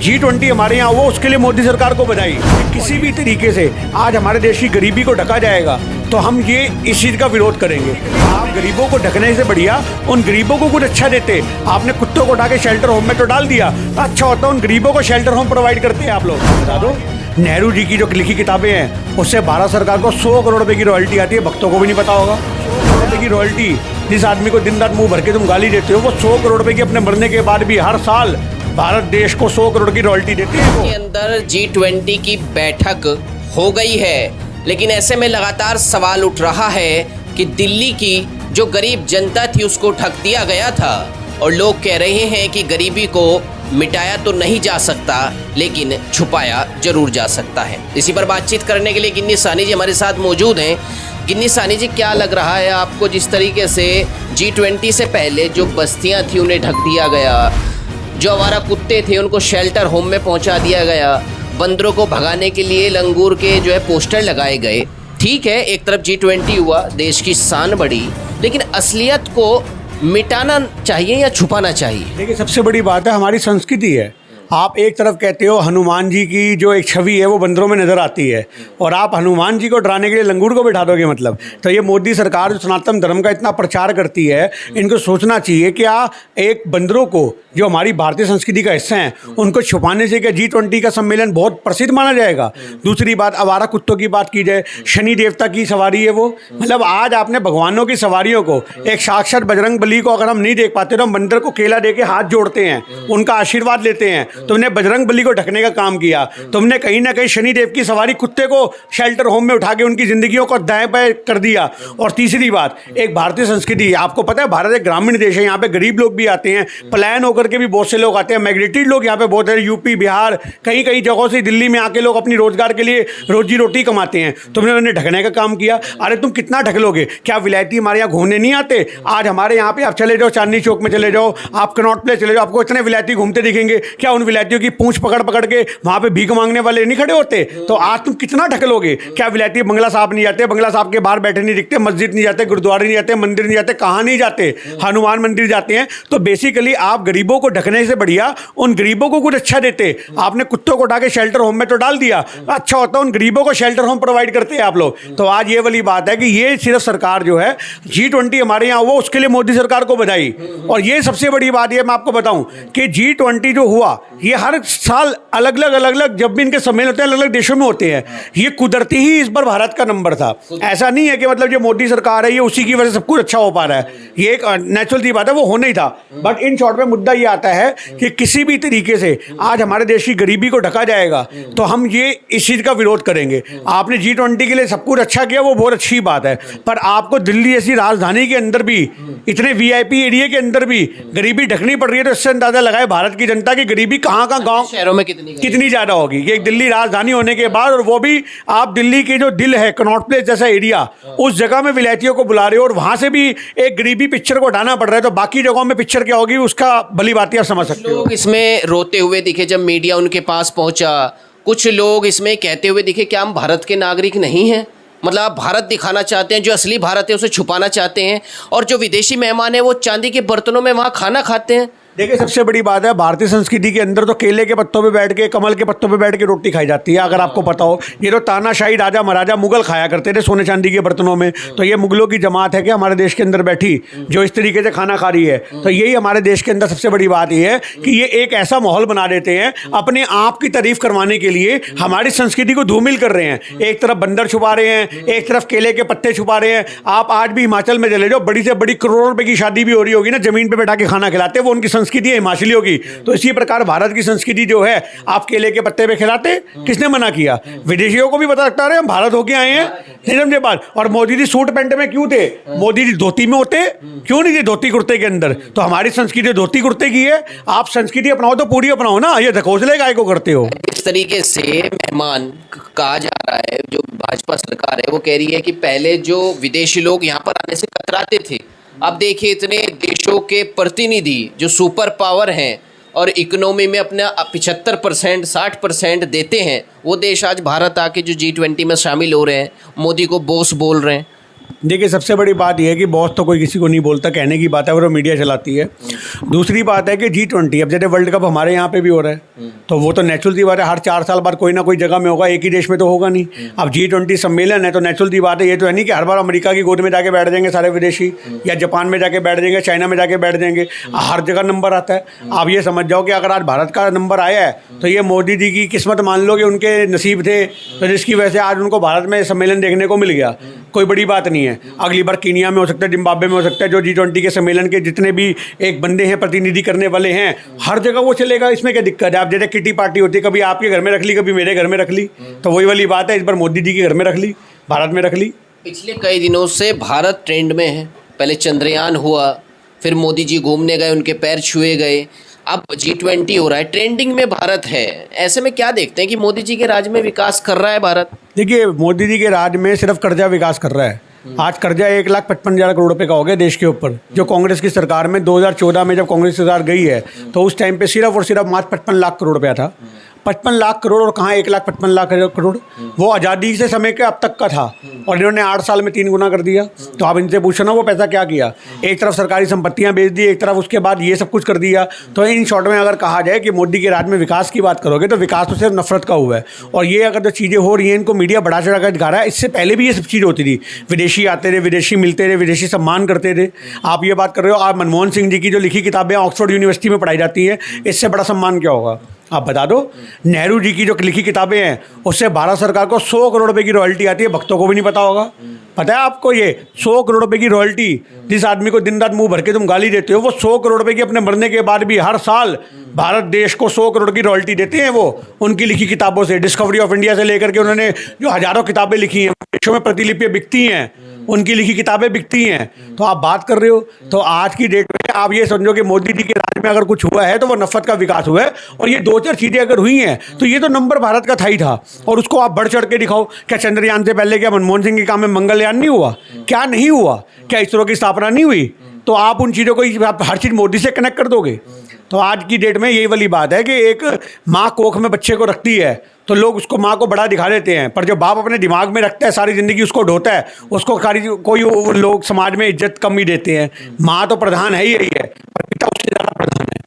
G20 हमारे यहाँ हुआ, उसके लिए मोदी सरकार को बधाई। किसी भी तरीके से आज हमारे देश की गरीबी को ढका जाएगा तो हम ये इस चीज़ का विरोध करेंगे। आप गरीबों को ढकने से बढ़िया उन गरीबों को कुछ अच्छा देते। आपने कुत्तों को उठा के शेल्टर होम में तो डाल दिया, तो अच्छा होता उन गरीबों को शेल्टर होम प्रोवाइड करते हैं आप लोग। बता दो, नेहरू जी की जो लिखी किताबें हैं उससे भारत सरकार को 100 करोड़ रुपए की रॉयल्टी आती है। भक्तों को भी नहीं पता होगा 100 करोड़ रुपए की रॉयल्टी। जिस आदमी को दिन रात मुंह भर के तुम गाली देते हो, वो 100 करोड़ रुपए की अपने मरने के बाद भी हर साल भारत देश को 100 करोड़ की रॉयल्टी देते हैं। के अंदर G20 की बैठक हो गई है, लेकिन ऐसे में लगातार सवाल उठ रहा है कि दिल्ली की जो गरीब जनता थी उसको ठग दिया गया था, और लोग कह रहे हैं कि गरीबी को मिटाया तो नहीं जा सकता लेकिन छुपाया जरूर जा सकता है। इसी पर बातचीत करने के लिए गिन्नी साहनी जी हमारे साथ मौजूद हैं। गिन्नी साहनी जी, क्या लग रहा है आपको, जिस तरीके से G20 से पहले जो बस्तियां थी उन्हें ढक दिया गया, जो आवारा कुत्ते थे उनको शेल्टर होम में पहुंचा दिया गया, बंदरों को भगाने के लिए लंगूर के जो है पोस्टर लगाए गए। ठीक है, एक तरफ G20 हुआ, देश की शान बढ़ी, लेकिन असलियत को मिटाना चाहिए या छुपाना चाहिए? देखिए, सबसे बड़ी बात है हमारी संस्कृति है। आप एक तरफ कहते हो हनुमान जी की जो एक छवि है वो बंदरों में नज़र आती है, और आप हनुमान जी को डराने के लिए लंगूर को बिठा दोगे। मतलब तो ये मोदी सरकार जो सनातन धर्म का इतना प्रचार करती है, इनको सोचना चाहिए कि एक बंदरों को जो हमारी भारतीय संस्कृति का हिस्सा हैं उनको छुपाने से क्या G20 का सम्मेलन बहुत प्रसिद्ध माना जाएगा। दूसरी बात, आवारा कुत्तों की बात की जाए, शनि देवता की सवारी है वो। मतलब आज आपने भगवानों की सवारियों को, एक साक्षात बजरंग बली को अगर हम नहीं देख पाते तो हम बंदर को केला दे के हाथ जोड़ते हैं, उनका आशीर्वाद लेते हैं। तुमने बजरंग बली को ढकने का काम किया, तुमने कहीं ना कहीं शनि देव की सवारी कुत्ते को शेल्टर होम में उठा के उनकी जिंदगियों को दाएं बाएं कर दिया। और तीसरी बात, एक भारतीय संस्कृति, आपको पता है भारत एक ग्रामीण देश है, यहाँ पे गरीब लोग भी आते हैं, पलायन होकर के भी बहुत से लोग आते हैं, माइग्रेटेड लोग यहाँ पे बहुत है, यूपी बिहार कई कई जगहों से दिल्ली में आके लोग अपनी रोजगार के लिए रोजी रोटी कमाते हैं। तुमने उन्हें ढकने का काम किया। अरे तुम कितना ढक लोगे? क्या विलायती हमारे यहाँ घूमने नहीं आते? आज हमारे यहाँ पे आप चले जाओ, चांदनी चौक में चले जाओ, आप कनॉट प्लेस चले जाओ, आपको इतने विलायती घूमते दिखेंगे। क्या उन विलायतियों की पूंछ पकड़ पकड़ के वहां पे भीख मांगने वाले नहीं खड़े होते? तो आज तुम कितना ढक लोगे? क्या विलायती बंगला साहब नहीं जाते, बंगला साहब के बाहर बैठे नहीं दिखते, मस्जिद नहीं जाते, गुरुद्वारे नहीं जाते, मंदिर नहीं जाते, कहाँ नहीं जाते, हनुमान मंदिर जाते हैं। तो बेसिकली आप गरीबों को ढकने से बढ़िया उन गरीबों को कुछ अच्छा देते। आपने कुत्तों को उठा के शेल्टर होम में तो डाल दिया, अच्छा होता उन गरीबों को शेल्टर होम प्रोवाइड करते हैं आप लोग। तो आज ये वाली बात है कि ये सिर्फ सरकार जो है G20 हमारे यहाँ हुआ, उसके लिए मोदी सरकार को बधाई। और ये सबसे बड़ी बात ये मैं आपको बताऊं कि G20 जो हुआ ये हर साल अलग अलग जब भी इनके सम्मेलन होते हैं अलग अलग देशों में होते हैं। ये कुदरती ही इस बार भारत का नंबर था। ऐसा नहीं है कि मतलब जो मोदी सरकार है ये उसी की वजह से सब कुछ अच्छा हो पा रहा है। ये एक नेचुरल सी बात है, वो होना ही था। बट इन शॉर्ट में मुद्दा ये आता है कि किसी भी तरीके से आज हमारे देश की गरीबी को ढका जाएगा तो हम ये इस चीज़ का विरोध करेंगे। आपने G20 के लिए सब कुछ अच्छा किया, वो बहुत अच्छी बात है, पर आपको दिल्ली जैसी राजधानी के अंदर भी, इतने VIP एरिया के अंदर भी गरीबी ढकनी पड़ रही है। तो इससे अंदाजा लगाए भारत की जनता की गरीबी कहाँ गाँव शहरों में कितनी ज़्यादा होगी। ये एक दिल्ली राजधानी होने के बाद, और वो भी आप दिल्ली की जो दिल है कनॉट प्लेस जैसा एरिया, उस जगह में विलायतियों को बुला रहे हो और वहां से भी एक गरीबी पिक्चर को हटाना पड़ रहा है। तो बाकी जगहों में पिक्चर क्या होगी उसका भली बात आप समझ सकते हो। लोग इसमें रोते हुए दिखे जब मीडिया उनके पास पहुंचा, कुछ लोग इसमें कहते हुए दिखे कि हम भारत के नागरिक नहीं हैं। मतलब आप भारत दिखाना चाहते हैं, जो असली भारत है उसे छुपाना चाहते हैं, और जो विदेशी मेहमान है वो चांदी के बर्तनों में वहाँ खाना खाते हैं। देखिए, सबसे बड़ी बात है भारतीय संस्कृति के अंदर तो केले के पत्तों पे बैठ के, कमल के पत्तों पे बैठ के रोटी खाई जाती है। अगर आपको पता हो, ये तो तानाशाही राजा महाराजा मुगल खाया करते थे सोने चांदी के बर्तनों में। तो ये मुगलों की जमात है कि हमारे देश के अंदर बैठी जो इस तरीके से खाना खा रही है। तो यही हमारे देश के अंदर सबसे बड़ी बात यह है कि ये एक ऐसा माहौल बना देते हैं अपने आप की तारीफ करवाने के लिए, हमारी संस्कृति को धूमिल कर रहे हैं। एक तरफ बंदर छुपा रहे हैं, एक तरफ केले के पत्ते छुपा रहे हैं। आप आज भी हिमाचल में चले जाओ, बड़ी से बड़ी करोड़ों रुपए की शादी भी हो रही होगी ना, जमीन पर बैठा के खाना खिलाते, वो उनकी संस्कृति है हिमाचलियों की। तो इसी प्रकार भारत की संस्कृति जो है, आप केले के पत्ते पे खिलाते, किसने मना किया? विदेशियों को भी पता लगता है हम भारत होके आए हैं, नहीं समझे बात। और मोदी जी सूट पैंट में क्यों थे? मोदी जी धोती में होते क्यों नहीं थे? धोती कुर्ते के अंदर। तो हमारी संस्कृति धोती कुर्ते की है। आप संस्कृति अपनाओ तो पूरी अपनाओ ना, ये धकोसले काय को करते हो? इस तरीके से मेहमान कहा जा रहा है, जो भाजपा सरकार है वो कह रही है कि पहले जो विदेशी लोग यहाँ पर आने से कतराते थे, अब देखिए इतने देशों के प्रतिनिधि जो सुपर पावर हैं और इकोनॉमी में अपना 75% 60% देते हैं, वो देश आज भारत आके जो G20 में शामिल हो रहे हैं, मोदी को बॉस बोल रहे हैं। देखिए, सबसे बड़ी बात यह है कि बॉस तो कोई किसी को नहीं बोलता, कहने की बात है, और वो मीडिया चलाती है। दूसरी बात है कि G20, अब जैसे वर्ल्ड कप हमारे यहाँ पे भी हो रहा है, तो वो तो नेचुरल सी बात है, हर 4 साल बाद कोई ना कोई जगह में होगा, एक ही देश में तो होगा नहीं। अब G20 सम्मेलन है तो नेचुरल सी बात है, ये तो है नहीं कि हर बार अमेरिका की गोद में जाके बैठ जाएंगे सारे विदेशी, या जापान में जाके बैठ जाएंगे, चाइना में जाके बैठ जाएंगे, हर जगह नंबर आता है। आप ये समझ जाओ कि अगर आज भारत का नंबर आया है तो ये मोदी जी की किस्मत मान लो कि उनके नसीब थे, तो जिसकी वजह से आज उनको भारत में सम्मेलन देखने को मिल गया। कोई बड़ी बात नहीं है, अगली बार कीनिया में हो सकता है, जिम्बाब्वे में हो सकता है, जो G20 के सम्मेलन के जितने भी एक बंदे हैं, प्रतिनिधि करने वाले हैं, हर जगह वो चलेगा। इसमें क्या दिक्कत है? आप जैसे किटी पार्टी होती है, कभी आपके घर में रख ली, कभी मेरे घर में रख ली, तो वही वाली बात है, इस बार मोदी जी के घर में रख ली, भारत में रख ली। पिछले कई दिनों से भारत ट्रेंड में है। पहले चंद्रयान हुआ, फिर मोदी जी घूमने गए, उनके पैर छुए गए, अब G20 हो रहा है, ट्रेंडिंग में भारत है। ऐसे में क्या देखते हैं कि मोदी जी के राज में विकास कर रहा है भारत? देखिए, मोदी जी के राज में सिर्फ कर्जा विकास कर रहा है। आज कर्जा 1,55,000 करोड़ रुपए का हो गया देश के ऊपर। जो कांग्रेस की सरकार में 2014 में जब कांग्रेस सरकार गई है, तो उस टाइम पे सिर्फ और सिर्फ मात्र 55 लाख करोड़ रुपया था। 55 लाख करोड़, और कहाँ 1,55,000 लाख करोड़, वो आज़ादी से समय के अब तक का था, और इन्होंने 8 साल में 3 गुना कर दिया। तो आप इनसे पूछो ना वो पैसा क्या किया। एक तरफ सरकारी संपत्तियां बेच दी, एक तरफ उसके बाद ये सब कुछ कर दिया। तो इन शॉर्ट में अगर कहा जाए कि मोदी के राज में विकास की बात करोगे, तो विकास तो सिर्फ नफरत का हुआ है। और ये अगर जो चीज़ें हो रही हैं, इनको मीडिया बढ़ा चढ़ा कर दिखा रहा है। इससे पहले भी ये सब चीज़ होती थी, विदेशी आते थे, विदेशी मिलते थे, विदेशी सम्मान करते थे। आप ये बात कर रहे हो, आप मनमोहन सिंह जी की जो लिखी किताबें ऑक्सफोर्ड यूनिवर्सिटी में पढ़ाई जाती हैं, इससे बड़ा सम्मान क्या होगा? आप बता दो। नेहरू जी की जो लिखी किताबें हैं, उससे भारत सरकार को 100 करोड़ रुपए की रॉयल्टी आती है। भक्तों को भी नहीं पता होगा। पता है आपको ये 100 करोड़ रुपए की रॉयल्टी? जिस आदमी को दिन रात मुंह भर के तुम गाली देते हो, वो 100 करोड़ रुपए की अपने मरने के बाद भी हर साल भारत देश को 100 करोड़ की रॉयल्टी देते हैं। वो उनकी लिखी किताबों से, डिस्कवरी ऑफ इंडिया से लेकर के उन्होंने जो हजारों किताबें लिखी हैं, देशों में प्रतिलिपियाँ बिकती हैं, उनकी लिखी किताबें बिकती हैं। तो आप बात कर रहे हो, तो आज की डेट में आप ये समझो कि मोदी जी के राज में अगर कुछ हुआ है तो वो नफरत का विकास हुआ है। और ये 2-4 चीज़ें अगर हुई हैं, तो ये तो नंबर भारत का था ही था, और उसको आप बढ़ चढ़ के दिखाओ। क्या चंद्रयान से पहले क्या मनमोहन सिंह के काम में मंगलयान नहीं हुआ? क्या नहीं हुआ? क्या इसरो की स्थापना नहीं हुई? तो आप उन चीज़ों को, आप हर चीज़ मोदी से कनेक्ट कर दोगे। तो आज की डेट में यही वाली बात है कि एक माँ कोख में बच्चे को रखती है, तो लोग उसको माँ को बड़ा दिखा देते हैं, पर जो बाप अपने दिमाग में रखता है, सारी ज़िंदगी उसको ढोता है, उसको कोई लोग समाज में इज्जत कम ही देते हैं। माँ तो प्रधान है ही है, पर पिता उससे ज़्यादा प्रधान है।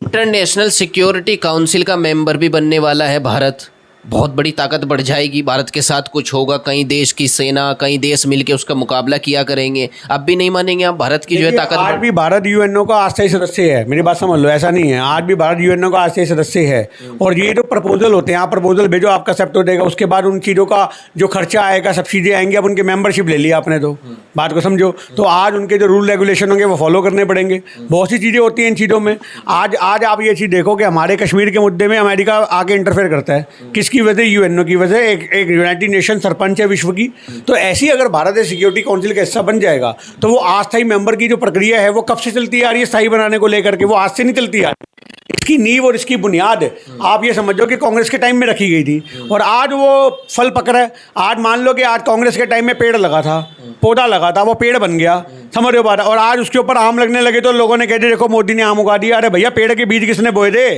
इंटरनेशनल सिक्योरिटी काउंसिल का मेंबर भी बनने वाला है भारत। बहुत बड़ी ताकत बढ़ जाएगी, भारत के साथ कुछ होगा, कई देश की सेना, कई देश मिलकर उसका मुकाबला किया करेंगे। अब भी नहीं मानेंगे आप? भारत की जो है ताकत। आज भी भारत यूएनओ का अस्थायी सदस्य है, मेरी बात समझ लो, ऐसा नहीं है। आज भी भारत यूएनओ का अस्थायी सदस्य है। और ये जो प्रपोजल होते हैं, आप प्रपोजल भेजो, आपका एक्सेप्ट हो जाएगा। उसके बाद उन चीज़ों का जो खर्चा आएगा, सब्सिडी आएंगी, अब उनकी मेंबरशिप ले लिया आपने, तो बात को समझो। तो आज उनके जो रूल रेगुलेशन होंगे वो फॉलो करने पड़ेंगे। बहुत सी चीज़ें होती हैं इन चीज़ों में। आज आप ये चीज़ देखो कि हमारे कश्मीर के मुद्दे में अमेरिका आके इंटरफेयर करता है। किसकी वजह? यूएनओ की वजह। एक यूनाइटेड नेशन सरपंच है विश्व की। तो ऐसी अगर भारत सिक्योरिटी काउंसिल का हिस्सा बन जाएगा, तो वो अस्थायी मेंबर की जो प्रक्रिया है वो कब से चलती आ रही है स्थायी बनाने को लेकर के? वो आज से नहीं चलती आ रही। इसकी नींव और इसकी बुनियाद आप ये समझो कि कांग्रेस के टाइम में रखी गई थी, और आज वो फल पक रहा है। आज मान लो कि आज कांग्रेस के टाइम में पेड़ लगा था, पौधा लगा था, वो पेड़ बन गया, समझ रहे हो बात? और आज उसके ऊपर आम लगने लगे, तो लोगों ने कह दिया देखो मोदी ने आम उगा दिया। अरे भैया, पेड़ के बीज किसने बोए थे?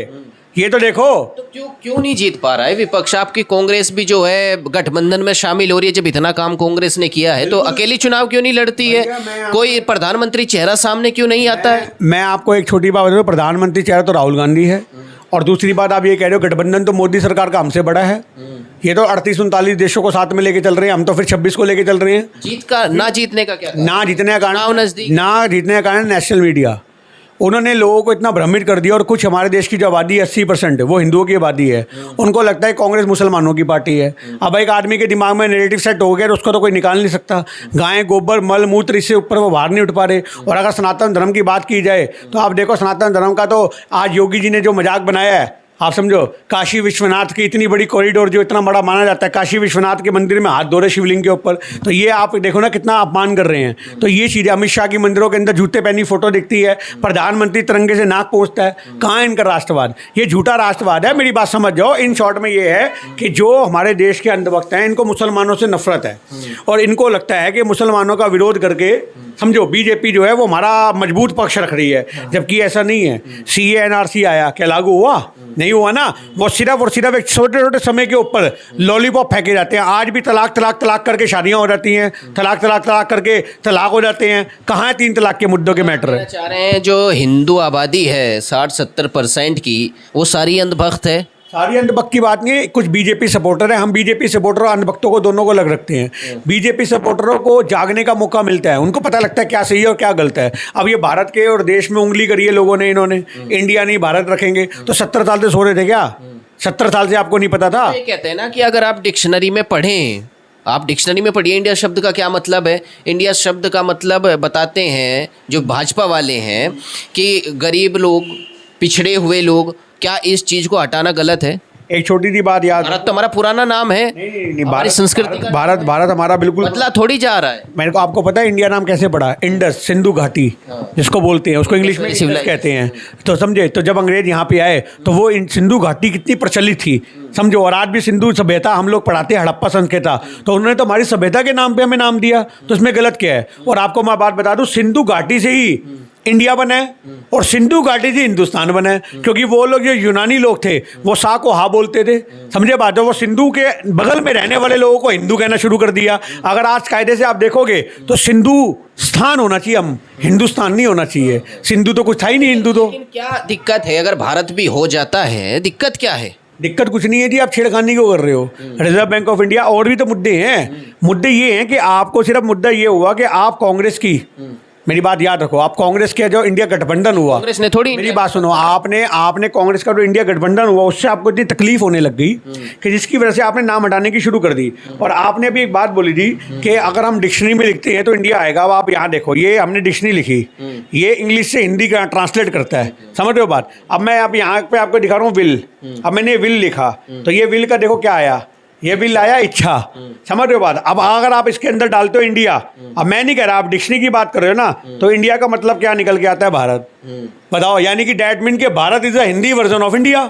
ये तो देखो। तो क्यों नहीं जीत पा रहा है विपक्ष? आपकी कांग्रेस भी जो है गठबंधन में शामिल हो रही है। जब इतना काम कांग्रेस ने किया है, तो अकेली चुनाव क्यों नहीं लड़ती है? कोई प्रधानमंत्री चेहरा सामने क्यों नहीं आता है? मैं आपको एक छोटी बात बताऊं, प्रधानमंत्री चेहरा तो राहुल गांधी है। और दूसरी बात आप ये कह रहे हो गठबंधन तो मोदी सरकार का हमसे बड़ा है। ये तो 38-39 देशों को साथ में लेके चल रहे हैं, हम तो फिर 26 को लेके चल रहे हैं। ना जीतने का क्या? ना जीतने का कारण नेशनल मीडिया। उन्होंने लोगों को इतना भ्रमित कर दिया। और कुछ हमारे देश की जो आबादी है 80% है, वो हिंदुओं की आबादी है। उनको लगता है कांग्रेस मुसलमानों की पार्टी है। अब एक आदमी के दिमाग में नैरेटिव सेट हो गया, तो उसको तो कोई निकाल नहीं सकता। गाय गोबर मल मूत्र, इससे ऊपर वो बाहर नहीं उठ पा रहे। और अगर सनातन धर्म की बात की जाए, तो आप देखो सनातन धर्म का तो आज योगी जी ने जो मजाक बनाया है, आप समझो। काशी विश्वनाथ की इतनी बड़ी कॉरिडोर जो इतना बड़ा माना जाता है, काशी विश्वनाथ के मंदिर में हाथ धो रहे शिवलिंग के ऊपर, तो ये आप देखो ना कितना अपमान कर रहे हैं। तो ये चीज़ें, अमित शाह की मंदिरों के अंदर जूते पहनी फोटो दिखती है, प्रधानमंत्री तिरंगे से नाक पोंछता है। कहाँ है इनका राष्ट्रवाद? ये झूठा राष्ट्रवाद है। मेरी बात समझ जाओ। इन शॉर्ट में ये है कि जो हमारे देश के अंधभक्त हैं, इनको मुसलमानों से नफरत है, और इनको लगता है कि मुसलमानों का विरोध करके समझो बीजेपी जो है वो हमारा मजबूत पक्ष रख रही है, जबकि ऐसा नहीं है। CA NRC आया, क्या लागू हुआ? नहीं हुआ ना। वो सिर्फ और सिर्फ एक छोटे छोटे समय के ऊपर लॉलीपॉप फेंके जाते हैं। आज भी तलाक तलाक तलाक करके शादियां हो जाती हैं, तलाक तलाक तलाक करके तलाक हो जाते हैं। कहाँ है 3 तलाक के मुद्दों के मैटर? कहना चाह रहे हैं जो हिंदू आबादी है 60-70% की, वो सारी अंधभक्त है। सारी अंधभक्त की बात नहीं है, कुछ बीजेपी सपोर्टर हैं। हम बीजेपी सपोर्टर और अंधभक्तों को दोनों को अलग रखते हैं। बीजेपी सपोर्टरों को जागने का मौका मिलता है, उनको पता लगता है क्या सही है और क्या गलत है। अब ये भारत के और देश में उंगली करी है लोगों ने, इन्होंने इंडिया नहीं भारत रखेंगे, तो 70 साल से सो रहे थे क्या? 70 साल से आपको नहीं पता था? ये कहते हैं ना कि अगर आप डिक्शनरी में पढ़ें, आप डिक्शनरी में पढ़िए इंडिया शब्द का क्या मतलब है। इंडिया शब्द का मतलब बताते हैं जो भाजपा वाले हैं कि गरीब लोग, पिछड़े हुए लोग। क्या इस चीज़ को हटाना गलत है? एक छोटी सी बात याद, भारत तो हमारा पुराना नाम है, नहीं, हमारी संस्कृति का भारत हमारा बिल्कुल बदला थोड़ी जा रहा है। मेरे को आपको पता है इंडिया नाम कैसे पड़ा? इंडस, सिंधु घाटी जिसको बोलते हैं, उसको इंग्लिश में इंडस कहते हैं। तो समझे, तो जब अंग्रेज यहाँ पे आए तो वो सिंधु घाटी कितनी प्रचलित थी, समझो। और आज भी सिंधु सभ्यता हम लोग पढ़ाते हैं, हड़प्पा संस्कृता, तो उन्होंने तो हमारी सभ्यता के नाम पे हमें नाम दिया, तो इसमें गलत क्या है? और आपको मैं बात बता दूं, सिंधु घाटी से ही इंडिया बना है और सिंधु घाटी से हिंदुस्तान बना है, क्योंकि वो लोग जो यूनानी लोग थे वो सा को हा बोलते थे, समझे बात है। वो सिंधु के बगल में रहने वाले लोगों को हिंदू कहना शुरू कर दिया। अगर आज कायदे से आप देखोगे तो सिंधु स्थान होना चाहिए, हम हिंदुस्तान नहीं होना चाहिए। सिंधु तो कुछ था ही नहीं, हिंदू तो। लेकिन क्या दिक्कत है अगर भारत भी हो जाता है? दिक्कत क्या है? दिक्कत कुछ नहीं है जी, आप छेड़खानी क्यों कर रहे हो? रिजर्व बैंक ऑफ इंडिया, और भी तो मुद्दे हैं। मुद्दे ये हैं कि आपको सिर्फ मुद्दा ये हुआ कि आप कांग्रेस की, मेरी बात याद रखो, आप कांग्रेस के जो इंडिया गठबंधन हुआ, कांग्रेस ने थोड़ी, मेरी बात सुनो, आपने कांग्रेस का जो इंडिया गठबंधन हुआ उससे आपको इतनी तकलीफ होने लग गई कि जिसकी वजह से आपने नाम हटाने की शुरू कर दी। और आपने भी एक बात बोली थी कि अगर हम डिक्शनरी में लिखते हैं तो इंडिया आएगा। अब आप यहाँ देखो, ये हमने डिक्शनरी लिखी, ये इंग्लिश से हिंदी का ट्रांसलेट करता है, समझ रहे हो बात? अब मैं आप यहाँ पे आपको दिखा रहा हूँ विल। अब मैंने विल लिखा तो ये विल का देखो क्या आया, ये विल आया इच्छा, समझ रहे हो बात? अब अगर आप इसके अंदर डालते हो इंडिया, अब मैं नहीं कह रहा, आप डिक्शनरी की बात कर रहे हो ना, तो इंडिया का मतलब क्या निकल के आता है? भारत। बताओ, यानी कि डैट मीन के Bharat is a Hindi version of India.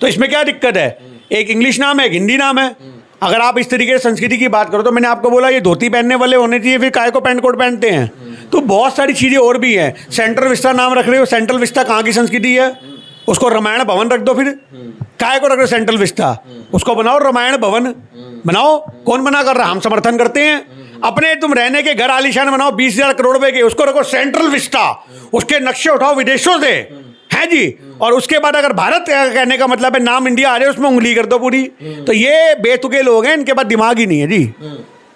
तो इसमें क्या दिक्कत है? एक इंग्लिश नाम है, एक हिंदी नाम है। अगर आप इस तरीके से संस्कृति की बात करो तो मैंने आपको बोला ये धोती पहनने वाले होने चाहिए, फिर काय को पैंट कोट पहनते हैं? तो बहुत सारी चीज़ें और भी हैं। सेंट्रल विस्टा नाम रख रहे हो, सेंट्रल विस्टा कहाँ की संस्कृति है? उसको रामायण भवन रख दो, फिर काय को रख रहे हो सेंट्रल विस्टा? उसको बनाओ रामायण भवन बनाओ। कौन मना कर रहा है? हम समर्थन करते हैं। अपने तुम रहने के घर आलीशान बनाओ 20,000 करोड़ रुपए के, उसको रखो सेंट्रल विस्टा, उसके नक्शे उठाओ विदेशों से, है जी। और उसके बाद अगर भारत कहने का मतलब है नाम इंडिया आ रहे उसमें उंगली कर दो पूरी। तो ये बेतुके लोग हैं, इनके पास दिमाग ही नहीं है जी।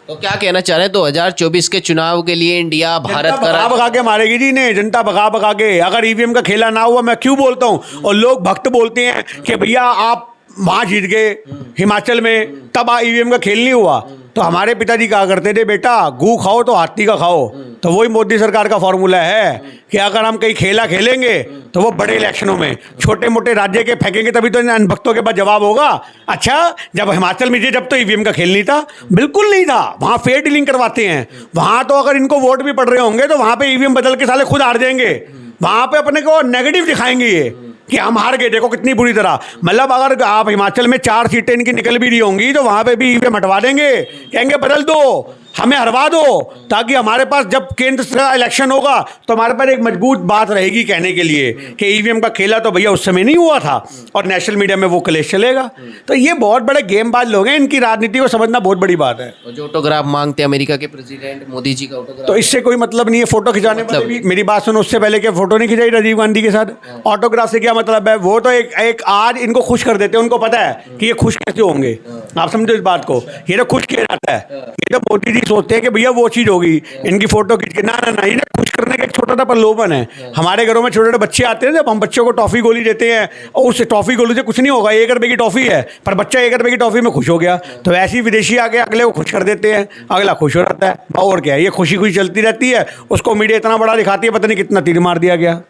तो क्या कहना चाह रहे हैं 2024 के चुनाव के लिए इंडिया भारत का भगा के मारेगी जी ने, जनता भगा के। अगर ईवीएम का खेला ना हुआ, मैं क्यों बोलता हूँ, और लोग भक्त बोलते हैं कि भैया आप वहाँ जीत गए हिमाचल में, तब ईवीएम का खेल नहीं हुआ। तो हमारे पिताजी कहा करते थे, बेटा गू खाओ तो हाथी का खाओ। तो वही मोदी सरकार का फॉर्मूला है कि अगर हम कहीं खेला खेलेंगे तो वो बड़े इलेक्शनों में, छोटे मोटे राज्य के फेंकेंगे तभी तो इन भक्तों के पास जवाब होगा। अच्छा, जब हिमाचल में जब तो ईवीएम का खेल नहीं था, बिल्कुल नहीं था, वहाँ फेयर डीलिंग करवाते हैं। वहाँ तो अगर इनको वोट भी पड़ रहे होंगे तो वहाँ पे ईवीएम बदल के साले खुद हार जाएंगे। वहाँ पे अपने को नेगेटिव दिखाएंगे ये कि हम हार गए, देखो कितनी बुरी तरह। मतलब अगर आप हिमाचल में 4 सीटें इनकी निकल भी रही होंगी तो वहाँ पे भी ईवीएम हटवा देंगे, कहेंगे बदल दो, हमें हरवा दो, ताकि हमारे पास जब केंद्र का इलेक्शन होगा तो हमारे पास एक मजबूत बात रहेगी कहने के लिए कि ईवीएम का खेला तो भैया उस समय नहीं हुआ था, और नेशनल मीडिया में वो क्लेश चलेगा। तो ये बहुत बड़े गेमबाज लोग हैं, इनकी राजनीति को समझना बहुत बड़ी बात है। जो ऑटोग्राफ मांगते हैं अमेरिका के प्रेसिडेंट मोदी जी का ऑटोग्राफ, तो इससे कोई मतलब नहीं है। फोटो खिंचाने वाले भी, मेरी बात सुनो, उससे पहले क्या फोटो नहीं खिंचाई राजीव गांधी के साथ? ऑटोग्राफ से क्या मतलब है? वो तो एक आज इनको खुश कर देते हैं, उनको पता है कि ये खुश कैसे होंगे। आप समझो इस बात को, ये तो खुश किया जाता है। ये तो मोदी जी सोचते हैं कि भैया वो चीज़ होगी, इनकी फोटो खींच के, ना इन्हें खुश करने का एक छोटा सा प्रलोभन है। हमारे घरों में छोटे छोटे बच्चे आते हैं, जब हम बच्चों को टॉफ़ी गोली देते हैं, और उस टॉफ़ी गोली से कुछ नहीं होगा, 1 रुपये की टॉफ़ी है, पर बच्चा 1 रुपये की टॉफ़ी में खुश हो गया। तो ऐसे ही विदेशी आके अगले को खुश कर देते हैं, अगला खुश हो जाता है। और क्या है, ये खुशी खुशी चलती रहती है। उसको मीडिया इतना बड़ा दिखाती है, पता नहीं कितना तीर मार दिया गया।